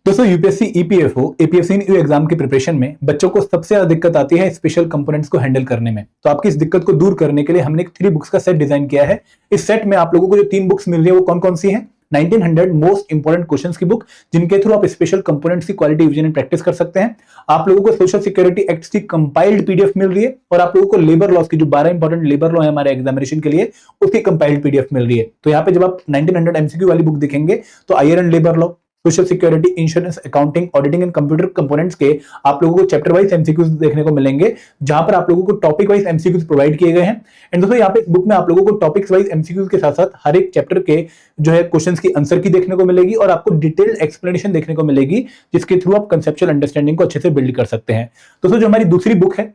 दोस्तों UPSC EPFO APFC exam की preparation में बच्चों को सबसे ज्यादा दिक्कत आती है स्पेशल कंपोनेंट्स को हैंडल करने में। तो आपकी इस दिक्कत को दूर करने के लिए हमने एक 3 बुक्स का सेट डिजाइन किया है। इस सेट में आप लोगों को जो 3 बुक्स मिल रही है वो कौन कौन सी है? 1900 मोस्ट इंपोर्टेंट क्वेश्चंस की बुक, जिनके थ्रू आप स्पेशल कंपोनेंट्स की क्वालिटी रिवीजन एंड प्रैक्टिस कर सकते हैं। आप लोगों को सोशल सिक्योरिटी एक्ट की कंपाइल्ड पीडीएफ मिल रही है, और आप लोगों को लेबर लॉस की जो 12 इंपॉर्टेंट लेबर लॉ है हमारे एग्जामिनेशन के लिए, उसकी कंपाइल्ड पीडीएफ मिल रही है। तो यहाँ पे जब आप 1900 एमसीक्यू वाली बुक दिखेंगे तो IR and labour law, social security, insurance, accounting, auditing and computer components के आप लोगों को चैप्टर वाइज एमसीक्यूज देखने को मिलेंगे, जहां पर आप लोगों को टॉपिक वाइज एमसीक्यूज प्रोवाइड किए गए हैं। एंड दोस्तों यहाँ पे इस बुक में आप लोगों को टॉपिक्स वाइज एमसीक्यूज के साथ साथ हर एक चैप्टर के जो है क्वेश्चंस की आंसर की देखने को मिलेगी, और आपको डिटेल्ड एक्सप्लेनेशन देखने को मिलेगी, जिसके थ्रू आप कंसेप्चुअल अंडरस्टैंडिंग को अच्छे से बिल्ड कर सकते हैं। दोस्तों जो हमारी दूसरी बुक है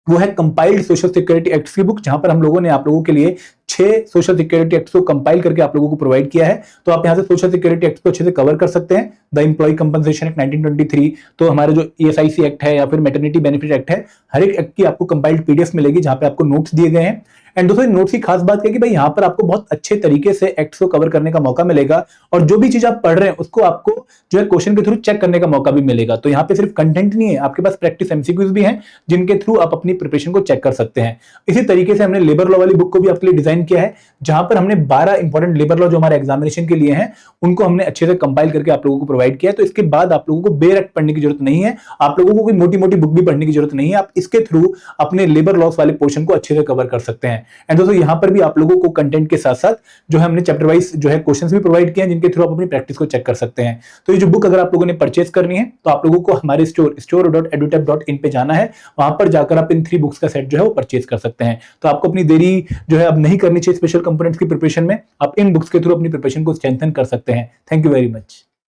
वो है कंपाइल्ड सोशल सिक्योरिटी एक्ट की बुक, जहां पर हम लोगों ने आप लोगों के लिए 6 सोशल सिक्योरिटी एक्ट को कंपाइल करके आप लोगों को प्रोवाइड किया है। तो आप यहां से सोशल सिक्योरिटी एक्ट को अच्छे से कवर कर सकते हैं। द एम्प्लॉय कंपनसेशन एक्ट 1923, तो हमारे जो ईएसआईसी एक्ट है या फिर मैटरनिटी बेनिफिट एक्ट है, हर एक एक्ट की आपको कंपाइल्ड पीडीएफ मिलेगी, जहां पे आपको नोट्स दिए गए हैं। एंड दोस्तों नोट्स की खास बात है कि भाई यहाँ पर आपको बहुत अच्छे तरीके से एक्ट्स को कवर करने का मौका मिलेगा, और जो भी चीज आप पढ़ रहे हैं उसको आपको जो है क्वेश्चन के थ्रू चेक करने का मौका भी मिलेगा। तो यहाँ पे सिर्फ कंटेंट नहीं है, आपके पास प्रैक्टिस एमसीक्यूज भी हैं, जिनके थ्रू आप अपनी प्रिपरेशन को चेक कर सकते हैं। इसी तरीके से हमने लेबर लॉ वाली बुक को भी आपके लिए डिजाइन किया है, जहां पर हमने 12 इंपॉर्टेंट लेबर लॉ जो हमारे एग्जामिनेशन के लिए हैं उनको हमने अच्छे से कंपाइल करके आप लोगों को प्रोवाइड किया है। तो इसके बाद आप लोगों को बेयर एक्ट पढ़ने की जरूरत नहीं है, आप लोगों को कोई मोटी मोटी बुक भी पढ़ने की जरूरत नहीं है। आप इसके थ्रू अपने लेबर लॉस वाले पोर्शन को अच्छे से कवर कर सकते हैं। एंड दोस्तों यहाँ पर भी आप लोगों को कंटेंट के साथ साथ जो है हमने चैप्टर वाइज जो है क्वेश्चंस भी प्रोवाइड किए हैं, जिनके थ्रू आप अपनी प्रैक्टिस को चेक कर सकते हैं। तो ये जो बुक अगर आप लोगों ने परचेज करनी है तो आप लोगों को हमारे store.edutech.in पे जाना है, वहां पर जाकर आप इन 3 बुक्स का सेट जो है वो परचेज कर सकते हैं। तो आपको अपनी देरी जो है अब नहीं करनी चाहिए स्पेशल कंपोनेंट्स की प्रिपरेशन में, आप इन बुक्स के थ्रू अपनी प्रिपरेशन को स्ट्रेंथन कर सकते हैं। Thank you very much.